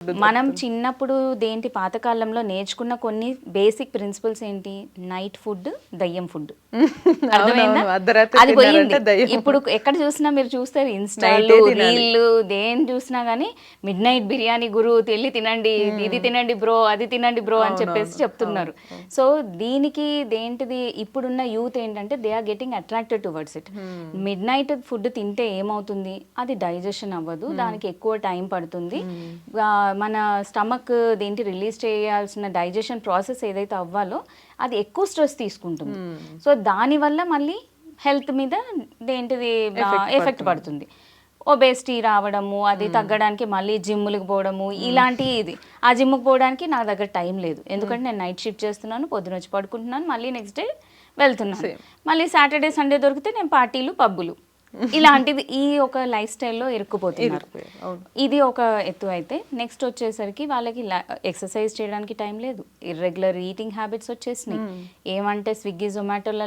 మనం చిన్నప్పుడు దేంటి పాతకాలంలో నేర్చుకున్న కొన్ని బేసిక్ ప్రిన్సిపల్స్ ఏంటి, నైట్ ఫుడ్, దయ్యం ఫుడ్. అర్థమైందా? అది పోయింది. ఇప్పుడు ఎక్కడ చూసినా మీరు చూస్తారు, ఇన్స్టాలు, రీల్లు, దేని చూసినా గానీ మిడ్ నైట్ బిర్యానీ గురు వెళ్ళి తినండి, ఇది తినండి బ్రో, అది తినండి బ్రో అని చెప్పేసి చెప్తున్నారు. సో దీనికి దేంటిది ఇప్పుడున్న యూత్ ఏంటంటే they are getting attracted towards it. Midnight food తింటే ఏమవుతుంది, అది డైజెషన్ అవ్వదు, దానికి ఎక్కువ టైం పడుతుంది. మన స్టమక్ దేంటి రిలీజ్ చేయాల్సిన డైజెషన్ ప్రాసెస్ ఏదైతే అవ్వాలో అది ఎక్కువ స్ట్రెస్ తీసుకుంటుంది. సో దానివల్ల మళ్ళీ హెల్త్ మీద దేంటిది ఎఫెక్ట్ పడుతుంది. ఒబేసిటీ రావడము, అది తగ్గడానికి మళ్ళీ జిమ్ములకు పోవడము, ఇలాంటి ఇది. ఆ జిమ్కి పోవడానికి నా దగ్గర టైం లేదు, ఎందుకంటే నేను నైట్ షిఫ్ట్ చేస్తున్నాను, పొద్దున వచ్చి పడుకుంటున్నాను, మళ్ళీ నెక్స్ట్ డే వెళ్తున్నాను, మళ్ళీ సాటర్డే సండే దొరికితే నేను పార్టీలు పబ్బులు ఇలాంటివి, ఈ ఒక లైఫ్ స్టైల్లో ఇరుక్కుపోతున్నారు. ఇది ఒక ఎత్తు అయితే, నెక్స్ట్ వచ్చేసరికి వాళ్ళకి ఎక్సర్సైజ్ చేయడానికి టైం లేదు, ఇర్రెగ్యులర్ ఈటింగ్ హ్యాబిట్స్ వచ్చేసినాయి. ఏమంటే స్విగ్గీ జొమాటోలలో